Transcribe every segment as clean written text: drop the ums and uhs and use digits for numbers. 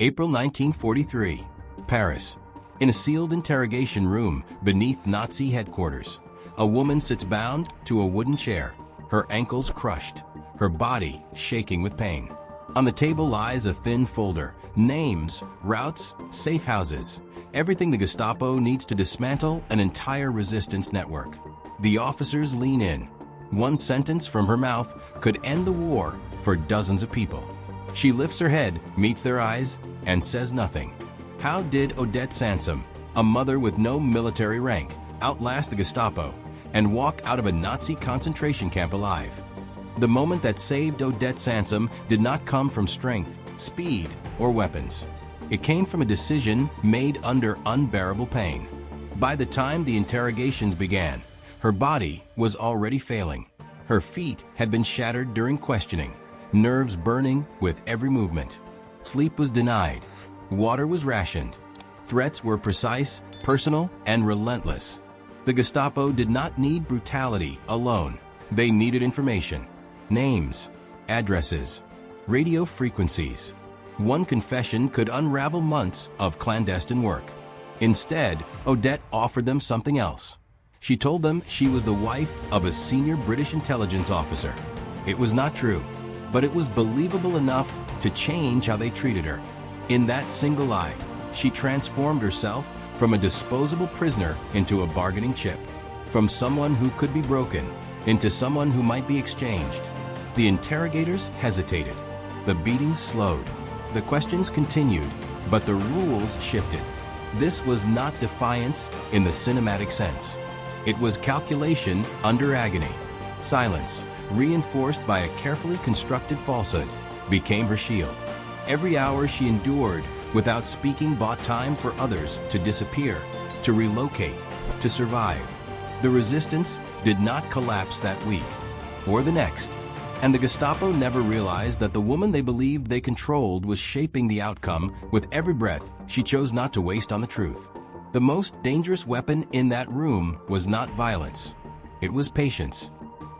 April 1943, Paris. In a sealed interrogation room beneath Nazi headquarters, a woman sits bound to a wooden chair, her ankles crushed, her body shaking with pain. On the table lies a thin folder, names, routes, safe houses, everything the Gestapo needs to dismantle an entire resistance network. The officers lean in. One sentence from her mouth could end the war for dozens of people. She lifts her head, meets their eyes, and says nothing. How did Odette Sansom, a mother with no military rank, outlast the Gestapo and walk out of a Nazi concentration camp alive? The moment that saved Odette Sansom did not come from strength, speed, or weapons. It came from a decision made under unbearable pain. By the time the interrogations began, her body was already failing. Her feet had been shattered during questioning, nerves burning with every movement. Sleep was denied. Water was rationed. Threats were precise, personal, and relentless. The Gestapo did not need brutality alone. They needed information. Names, addresses, radio frequencies. One confession could unravel months of clandestine work. Instead, Odette offered them something else. She told them she was the wife of a senior British intelligence officer. It was not true, but it was believable enough to change how they treated her. In that single lie, she transformed herself from a disposable prisoner into a bargaining chip, from someone who could be broken into someone who might be exchanged. The interrogators hesitated. The beatings slowed. The questions continued, but the rules shifted. This was not defiance in the cinematic sense. It was calculation under agony. Silence, reinforced by a carefully constructed falsehood, became her shield. Every hour she endured without speaking bought time for others to disappear, to relocate, to survive. The resistance did not collapse that week, or the next, and the Gestapo never realized that the woman they believed they controlled was shaping the outcome with every breath she chose not to waste on the truth. The most dangerous weapon in that room was not violence. It was patience.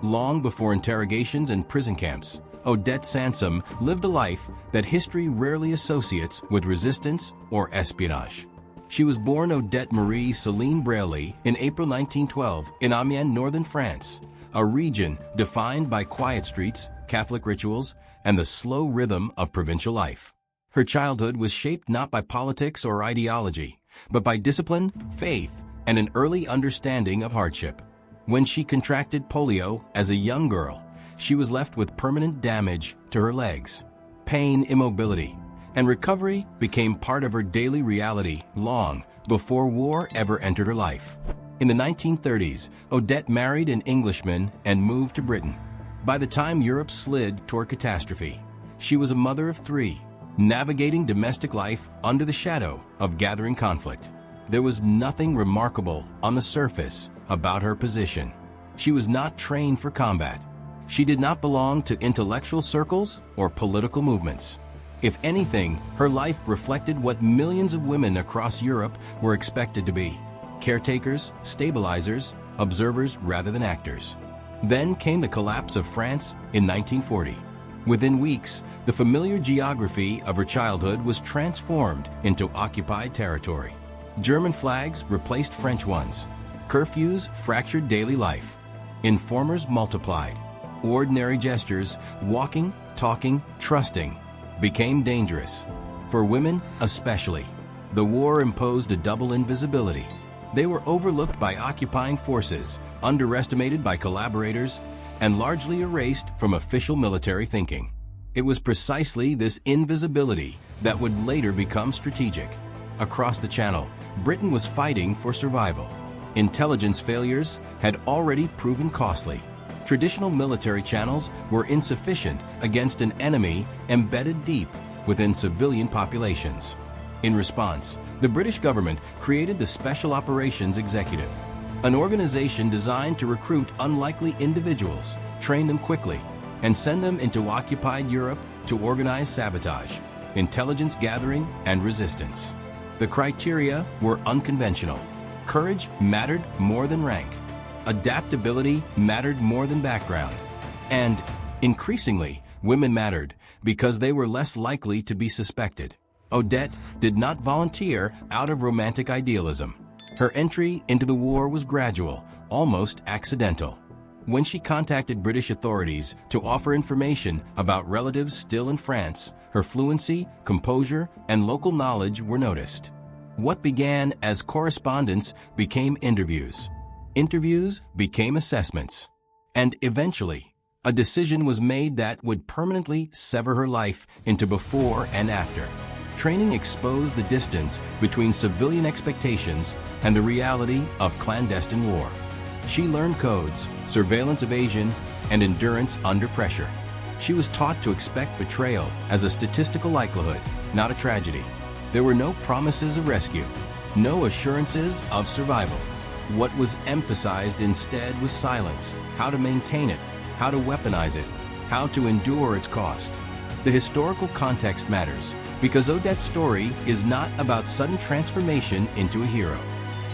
Long before interrogations and prison camps, Odette Sansom lived a life that history rarely associates with resistance or espionage. She was born Odette Marie Céline Brailly in April 1912 in Amiens, northern France, a region defined by quiet streets, Catholic rituals, and the slow rhythm of provincial life. Her childhood was shaped not by politics or ideology, but by discipline, faith, and an early understanding of hardship. When she contracted polio as a young girl, she was left with permanent damage to her legs. Pain, immobility, and recovery became part of her daily reality long before war ever entered her life. In the 1930s, Odette married an Englishman and moved to Britain. By the time Europe slid toward catastrophe, she was a mother of three, navigating domestic life under the shadow of gathering conflict. There was nothing remarkable on the surface about her position. She was not trained for combat. She did not belong to intellectual circles or political movements. If anything, her life reflected what millions of women across Europe were expected to be: caretakers, stabilizers, observers rather than actors. Then came the collapse of France in 1940. Within weeks, the familiar geography of her childhood was transformed into occupied territory. German flags replaced French ones. Curfews fractured daily life. Informers multiplied. Ordinary gestures, walking, talking, trusting, became dangerous. For women especially, the war imposed a double invisibility. They were overlooked by occupying forces, underestimated by collaborators, and largely erased from official military thinking. It was precisely this invisibility that would later become strategic. Across the Channel, Britain was fighting for survival. Intelligence failures had already proven costly. Traditional military channels were insufficient against an enemy embedded deep within civilian populations. In response, the British government created the Special Operations Executive, an organization designed to recruit unlikely individuals, train them quickly, and send them into occupied Europe to organize sabotage, intelligence gathering, and resistance. The criteria were unconventional. Courage mattered more than rank. Adaptability mattered more than background. And, increasingly, women mattered because they were less likely to be suspected. Odette did not volunteer out of romantic idealism. Her entry into the war was gradual, almost accidental. When she contacted British authorities to offer information about relatives still in France, her fluency, composure, and local knowledge were noticed. What began as correspondence became interviews. Interviews became assessments. And eventually, a decision was made that would permanently sever her life into before and after. Training exposed the distance between civilian expectations and the reality of clandestine war. She learned codes, surveillance evasion, and endurance under pressure. She was taught to expect betrayal as a statistical likelihood, not a tragedy. There were no promises of rescue, no assurances of survival. What was emphasized instead was silence, how to maintain it, how to weaponize it, how to endure its cost. The historical context matters because Odette's story is not about sudden transformation into a hero.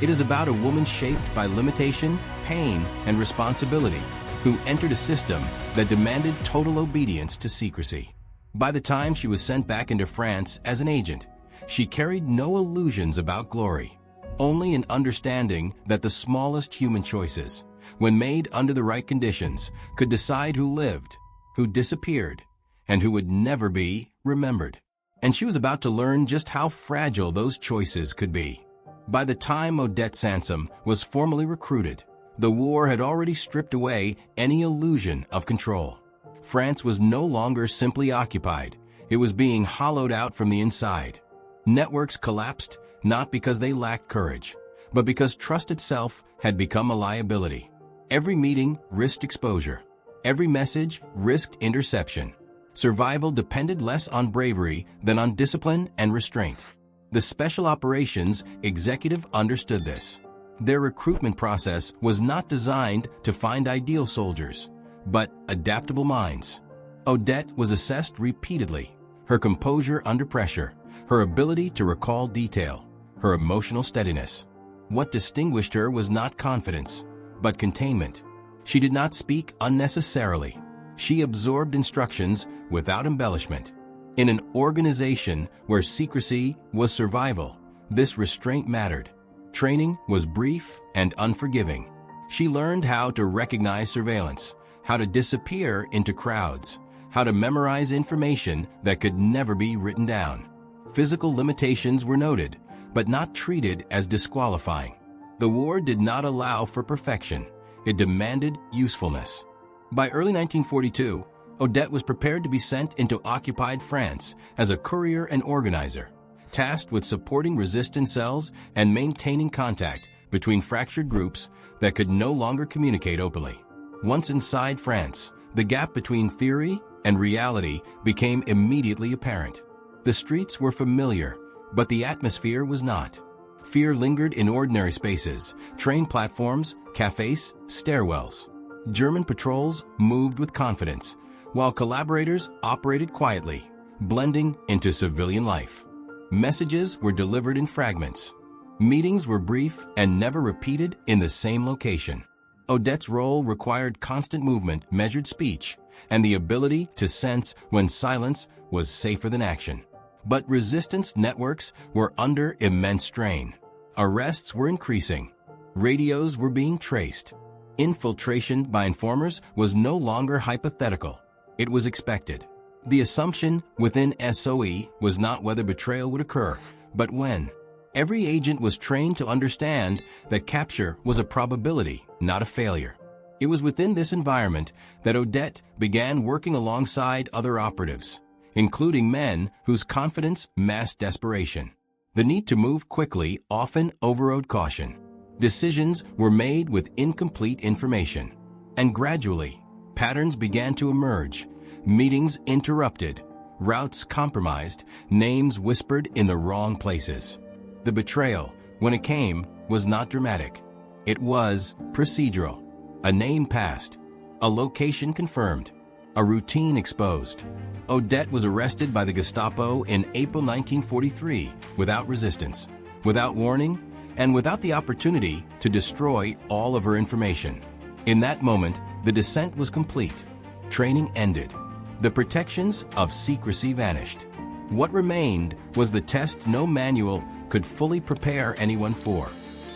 It is about a woman shaped by limitation, pain, and responsibility, who entered a system that demanded total obedience to secrecy. By the time she was sent back into France as an agent, she carried no illusions about glory, only an understanding that the smallest human choices, when made under the right conditions, could decide who lived, who disappeared, and who would never be remembered. And she was about to learn just how fragile those choices could be. By the time Odette Sansom was formally recruited, the war had already stripped away any illusion of control. France was no longer simply occupied, it was being hollowed out from the inside. Networks collapsed not because they lacked courage, but because trust itself had become a liability. Every meeting risked exposure. Every message risked interception. Survival depended less on bravery than on discipline and restraint. The Special Operations Executive understood this. Their recruitment process was not designed to find ideal soldiers, but adaptable minds. Odette was assessed repeatedly. Her composure under pressure, her ability to recall detail, her emotional steadiness. What distinguished her was not confidence, but containment. She did not speak unnecessarily. She absorbed instructions without embellishment. In an organization where secrecy was survival, this restraint mattered. Training was brief and unforgiving. She learned how to recognize surveillance, how to disappear into crowds, how to memorize information that could never be written down. Physical limitations were noted, but not treated as disqualifying. The war did not allow for perfection. It demanded usefulness. By early 1942, Odette was prepared to be sent into occupied France as a courier and organizer, tasked with supporting resistance cells and maintaining contact between fractured groups that could no longer communicate openly. Once inside France, the gap between theory and reality became immediately apparent. The streets were familiar, but the atmosphere was not. Fear lingered in ordinary spaces, train platforms, cafes, stairwells. German patrols moved with confidence, while collaborators operated quietly, blending into civilian life. Messages were delivered in fragments. Meetings were brief and never repeated in the same location. Odette's role required constant movement, measured speech, and the ability to sense when silence was safer than action. But resistance networks were under immense strain. Arrests were increasing. Radios were being traced. Infiltration by informers was no longer hypothetical. It was expected. The assumption within SOE was not whether betrayal would occur, but when. Every agent was trained to understand that capture was a probability, not a failure. It was within this environment that Odette began working alongside other operatives, including men whose confidence masked desperation. The need to move quickly often overrode caution. Decisions were made with incomplete information. And gradually, patterns began to emerge. Meetings interrupted, routes compromised, names whispered in the wrong places. The betrayal, when it came, was not dramatic. It was procedural. A name passed, a location confirmed, a routine exposed. Odette was arrested by the Gestapo in April 1943 without resistance, without warning, and without the opportunity to destroy all of her information. In that moment, the descent was complete. Training ended. The protections of secrecy vanished. What remained was the test no manual could fully prepare anyone for.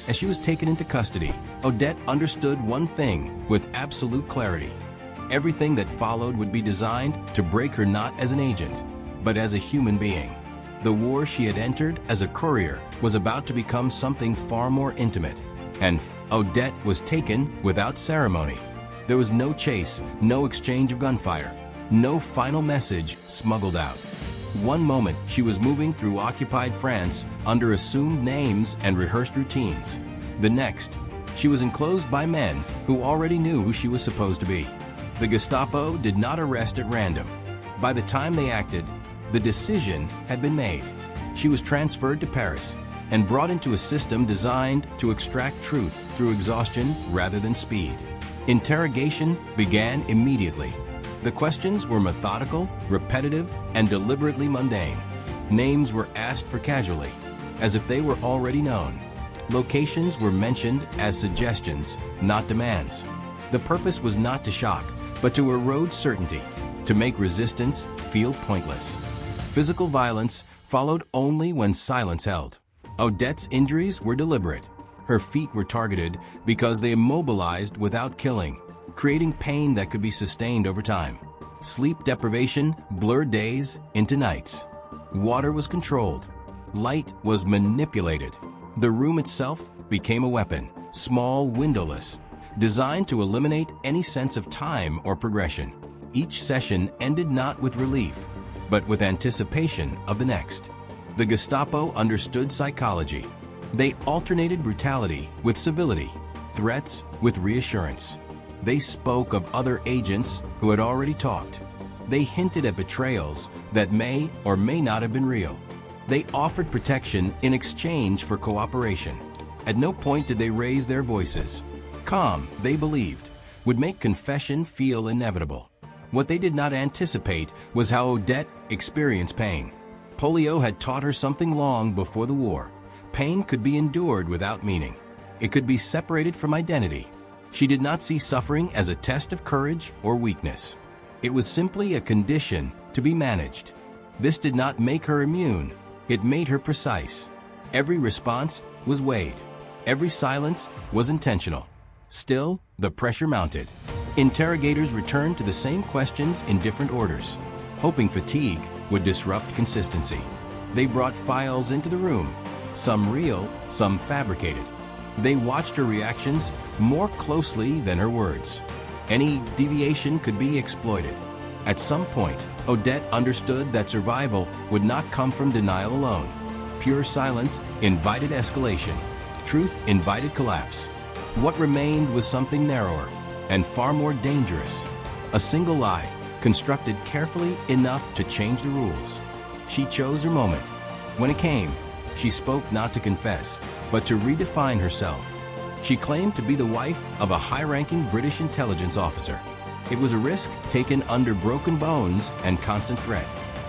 As she was taken into custody, Odette understood one thing with absolute clarity. Everything that followed would be designed to break her not as an agent, but as a human being. The war she had entered as a courier was about to become something far more intimate, and Odette was taken without ceremony. There was no chase, no exchange of gunfire, no final message smuggled out. One moment she was moving through occupied France under assumed names and rehearsed routines. The next, she was enclosed by men who already knew who she was supposed to be. The Gestapo did not arrest at random. By the time they acted, the decision had been made. She was transferred to Paris and brought into a system designed to extract truth through exhaustion rather than speed. Interrogation began immediately. The questions were methodical, repetitive, and deliberately mundane. Names were asked for casually, as if they were already known. Locations were mentioned as suggestions, not demands. The purpose was not to shock, but to erode certainty, to make resistance feel pointless. Physical violence followed only when silence held. Odette's injuries were deliberate. Her feet were targeted because they immobilized without killing, creating pain that could be sustained over time. Sleep deprivation blurred days into nights. Water was controlled. Light was manipulated. The room itself became a weapon, small, windowless, designed to eliminate any sense of time or progression. Each session ended not with relief, but with anticipation of the next. The Gestapo understood psychology. They alternated brutality with civility, threats with reassurance. They spoke of other agents who had already talked. They hinted at betrayals that may or may not have been real. They offered protection in exchange for cooperation. At no point did they raise their voices. Calm, they believed, would make confession feel inevitable. What they did not anticipate was how Odette experienced pain. Polio had taught her something long before the war. Pain could be endured without meaning. It could be separated from identity. She did not see suffering as a test of courage or weakness. It was simply a condition to be managed. This did not make her immune. It made her precise. Every response was weighed. Every silence was intentional. Still, the pressure mounted. Interrogators returned to the same questions in different orders, hoping fatigue would disrupt consistency. They brought files into the room, some real, some fabricated. They watched her reactions more closely than her words. Any deviation could be exploited. At some point, Odette understood that survival would not come from denial alone. Pure silence invited escalation. Truth invited collapse. What remained was something narrower and far more dangerous. A single lie, constructed carefully enough to change the rules. She chose her moment. When it came, she spoke not to confess, but to redefine herself. She claimed to be the wife of a high-ranking British intelligence officer. It was a risk taken under broken bones and constant threat.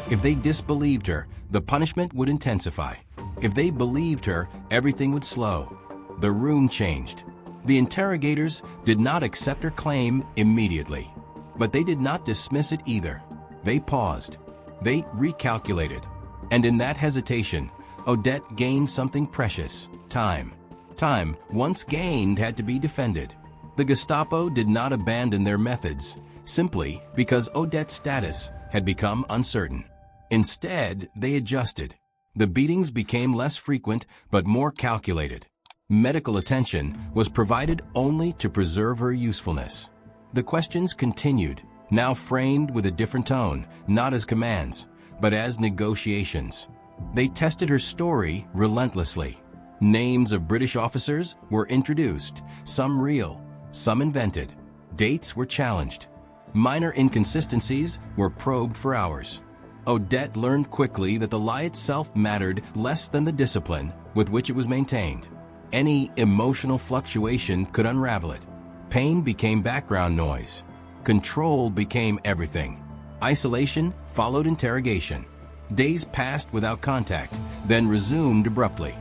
If they disbelieved her, the punishment would intensify. If they believed her, everything would slow. The room changed. The interrogators did not accept her claim immediately, but they did not dismiss it either. They paused. They recalculated. And in that hesitation, Odette gained something precious: time. Time, once gained, had to be defended. The Gestapo did not abandon their methods simply because Odette's status had become uncertain. Instead, they adjusted. The beatings became less frequent but more calculated. Medical attention was provided only to preserve her usefulness. The questions continued, now framed with a different tone, not as commands, but as negotiations. They tested her story relentlessly. Names of British officers were introduced, some real, some invented. Dates were challenged. Minor inconsistencies were probed for hours. Odette learned quickly that the lie itself mattered less than the discipline with which it was maintained. Any emotional fluctuation could unravel it. Pain became background noise. Control became everything. Isolation followed interrogation. Days passed without contact, then resumed abruptly.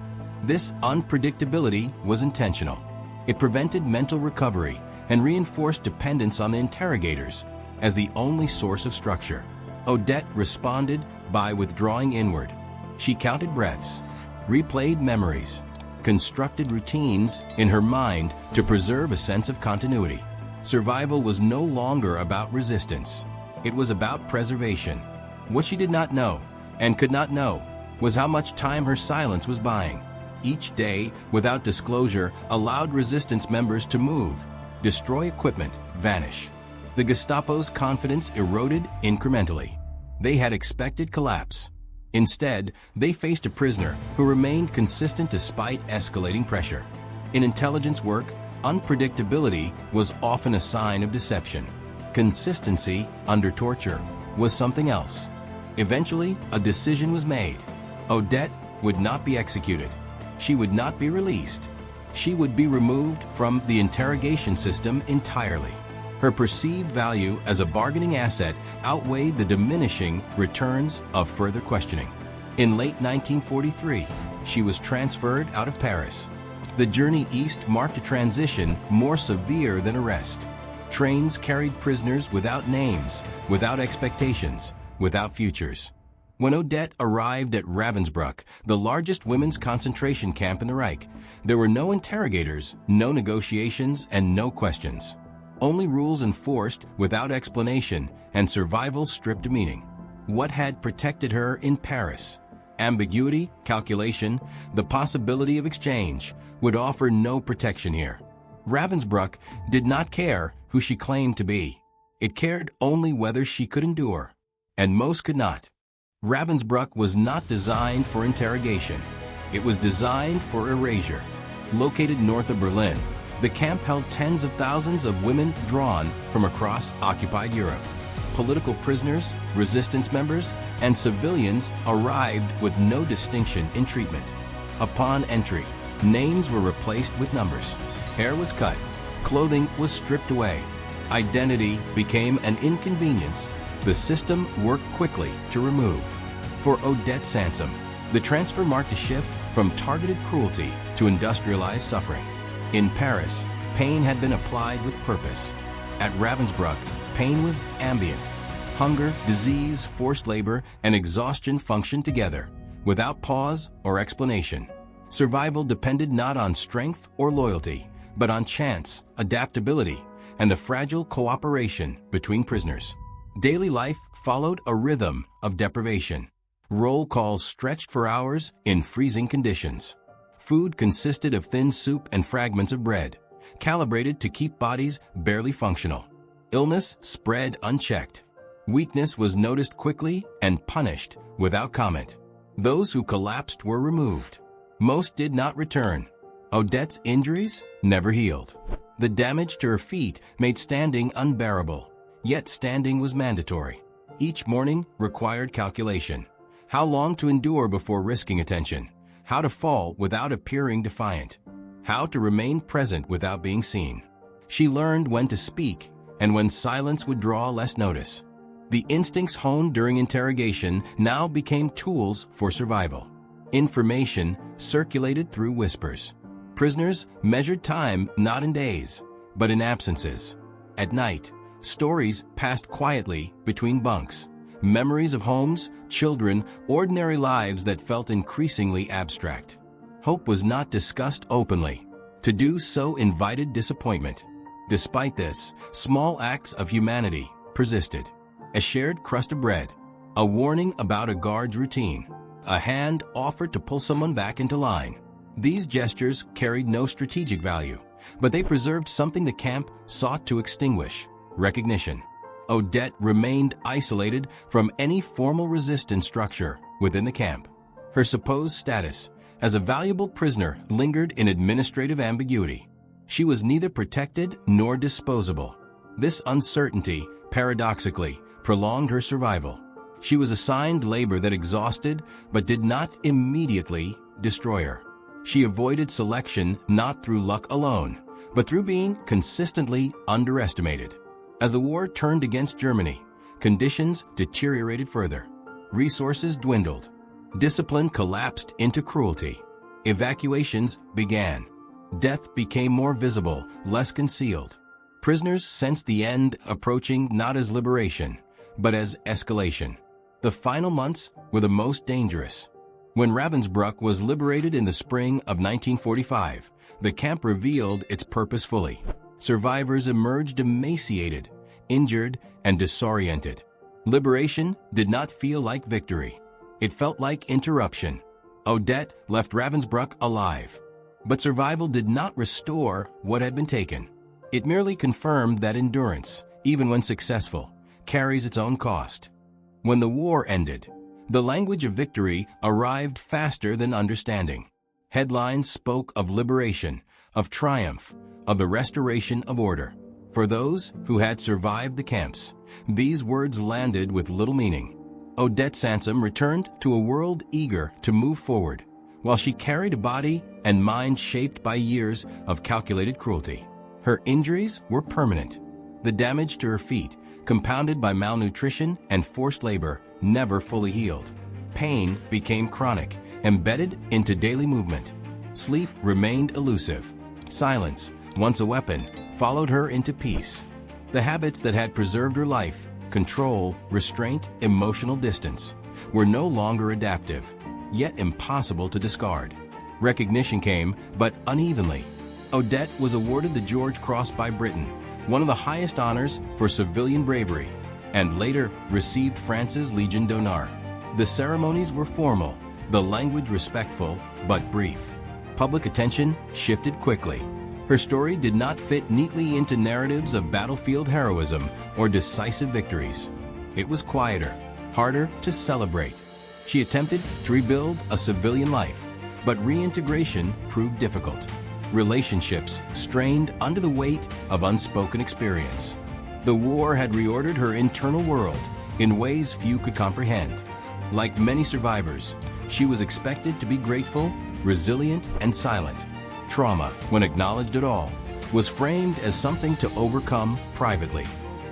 This unpredictability was intentional. It prevented mental recovery and reinforced dependence on the interrogators as the only source of structure. Odette responded by withdrawing inward. She counted breaths, replayed memories, constructed routines in her mind to preserve a sense of continuity. Survival was no longer about resistance. It was about preservation. What she did not know, and could not know, was how much time her silence was buying. Each day, without disclosure, allowed resistance members to move, destroy equipment, vanish. The Gestapo's confidence eroded incrementally. They had expected collapse. Instead, they faced a prisoner who remained consistent despite escalating pressure. In intelligence work, unpredictability was often a sign of deception. Consistency under torture was something else. Eventually, a decision was made. Odette would not be executed. She would not be released. She would be removed from the interrogation system entirely. Her perceived value as a bargaining asset outweighed the diminishing returns of further questioning. In late 1943, she was transferred out of Paris. The journey east marked a transition more severe than arrest. Trains carried prisoners without names, without expectations, without futures. When Odette arrived at Ravensbrück, the largest women's concentration camp in the Reich, there were no interrogators, no negotiations, and no questions. Only rules enforced without explanation and survival stripped of meaning. What had protected her in Paris? Ambiguity, calculation, the possibility of exchange would offer no protection here. Ravensbrück did not care who she claimed to be. It cared only whether she could endure, and most could not. Ravensbrück was not designed for interrogation. It was designed for erasure. Located north of Berlin, the camp held tens of thousands of women drawn from across occupied Europe. Political prisoners, resistance members, and civilians arrived with no distinction in treatment. Upon entry, names were replaced with numbers. Hair was cut. Clothing was stripped away. Identity became an inconvenience the system worked quickly to remove. For Odette Sansom, the transfer marked a shift from targeted cruelty to industrialized suffering. In Paris, pain had been applied with purpose. At Ravensbrück, pain was ambient. Hunger, disease, forced labor, and exhaustion functioned together, without pause or explanation. Survival depended not on strength or loyalty, but on chance, adaptability, and the fragile cooperation between prisoners. Daily life followed a rhythm of deprivation. Roll calls stretched for hours in freezing conditions. Food consisted of thin soup and fragments of bread, calibrated to keep bodies barely functional. Illness spread unchecked. Weakness was noticed quickly and punished without comment. Those who collapsed were removed. Most did not return. Odette's injuries never healed. The damage to her feet made standing unbearable, yet standing was mandatory. Each morning required calculation. How long to endure before risking attention? How to fall without appearing defiant? How to remain present without being seen? She learned when to speak and when silence would draw less notice. The instincts honed during interrogation now became tools for survival. Information circulated through whispers. Prisoners measured time not in days, but in absences. At night, stories passed quietly between bunks. Memories of homes, children, ordinary lives that felt increasingly abstract. Hope was not discussed openly. To do so invited disappointment. Despite this, small acts of humanity persisted. A shared crust of bread, a warning about a guard's routine, a hand offered to pull someone back into line. These gestures carried no strategic value, but they preserved something the camp sought to extinguish: recognition. Odette remained isolated from any formal resistance structure within the camp. Her supposed status as a valuable prisoner lingered in administrative ambiguity. She was neither protected nor disposable. This uncertainty, paradoxically, prolonged her survival. She was assigned labor that exhausted but did not immediately destroy her. She avoided selection not through luck alone, but through being consistently underestimated. As the war turned against Germany, conditions deteriorated further. Resources dwindled. Discipline collapsed into cruelty. Evacuations began. Death became more visible, less concealed. Prisoners sensed the end approaching not as liberation, but as escalation. The final months were the most dangerous. When Ravensbrück was liberated in the spring of 1945, the camp revealed its purpose fully. Survivors emerged emaciated, injured, and disoriented. Liberation did not feel like victory. It felt like interruption. Odette left Ravensbrück alive. But survival did not restore what had been taken. It merely confirmed that endurance, even when successful, carries its own cost. When the war ended, the language of victory arrived faster than understanding. Headlines spoke of liberation, of triumph, of the restoration of order. For those who had survived the camps, these words landed with little meaning. Odette Sansom returned to a world eager to move forward, while she carried a body and mind shaped by years of calculated cruelty. Her injuries were permanent. The damage to her feet, compounded by malnutrition and forced labor, never fully healed. Pain became chronic, embedded into daily movement. Sleep remained elusive. Silence, once a weapon, followed her into peace. The habits that had preserved her life, control, restraint, emotional distance, were no longer adaptive, yet impossible to discard. Recognition came, but unevenly. Odette was awarded the George Cross by Britain, one of the highest honors for civilian bravery, and later received France's Légion d'honneur. The ceremonies were formal, the language respectful, but brief. Public attention shifted quickly. Her story did not fit neatly into narratives of battlefield heroism or decisive victories. It was quieter, harder to celebrate. She attempted to rebuild a civilian life, but reintegration proved difficult. Relationships strained under the weight of unspoken experience. The war had reordered her internal world in ways few could comprehend. Like many survivors, she was expected to be grateful, resilient, and silent. Trauma, when acknowledged at all, was framed as something to overcome privately.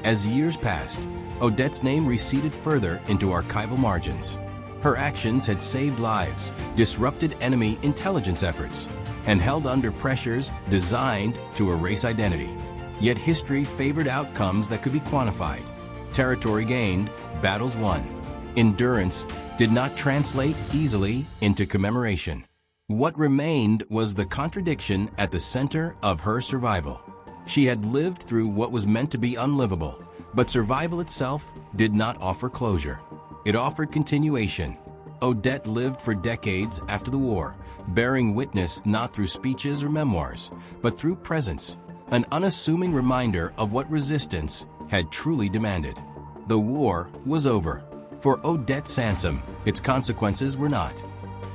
As years passed, Odette's name receded further into archival margins. Her actions had saved lives, disrupted enemy intelligence efforts, and held under pressures designed to erase identity. Yet history favored outcomes that could be quantified. Territory gained, battles won. Endurance did not translate easily into commemoration. What remained was the contradiction at the center of her survival. She had lived through what was meant to be unlivable, but survival itself did not offer closure. It offered continuation. Odette lived for decades after the war, bearing witness not through speeches or memoirs, but through presence, an unassuming reminder of what resistance had truly demanded. The war was over. For Odette Sansom, its consequences were not.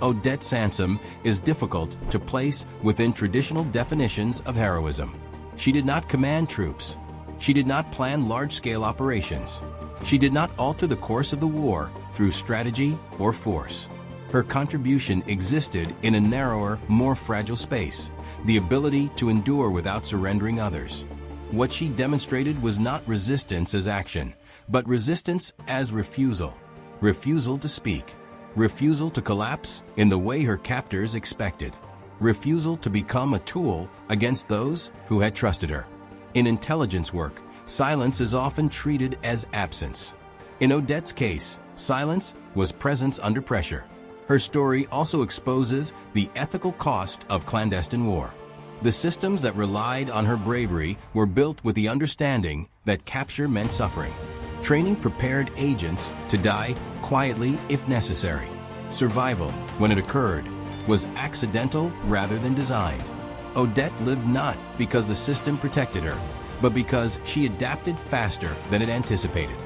Odette Sansom is difficult to place within traditional definitions of heroism. She did not command troops. She did not plan large-scale operations. She did not alter the course of the war through strategy or force. Her contribution existed in a narrower, more fragile space, the ability to endure without surrendering others. What she demonstrated was not resistance as action, but resistance as refusal. Refusal to speak. Refusal to collapse in the way her captors expected. Refusal to become a tool against those who had trusted her. In intelligence work, silence is often treated as absence. In Odette's case, silence was presence under pressure. Her story also exposes the ethical cost of clandestine war. The systems that relied on her bravery were built with the understanding that capture meant suffering. Training prepared agents to die quietly if necessary. Survival, when it occurred, was accidental rather than designed. Odette lived not because the system protected her, but because she adapted faster than it anticipated.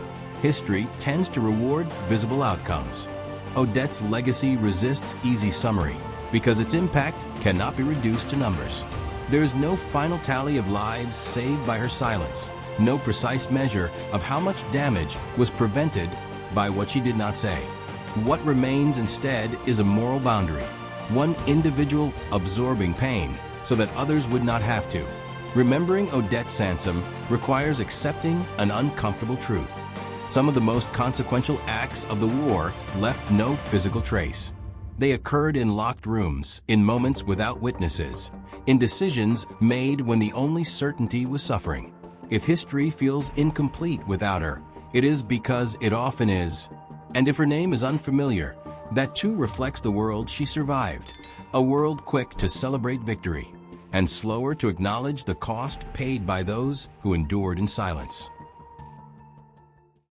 History tends to reward visible outcomes. Odette's legacy resists easy summary because its impact cannot be reduced to numbers. There is no final tally of lives saved by her silence, no precise measure of how much damage was prevented by what she did not say. What remains instead is a moral boundary, one individual absorbing pain so that others would not have to. Remembering Odette Sansom requires accepting an uncomfortable truth. Some of the most consequential acts of the war left no physical trace. They occurred in locked rooms, in moments without witnesses, in decisions made when the only certainty was suffering. If history feels incomplete without her, It is because it often is. And if her name is unfamiliar, that too reflects the world she survived. A world quick to celebrate victory, and slower to acknowledge the cost paid by those who endured in silence.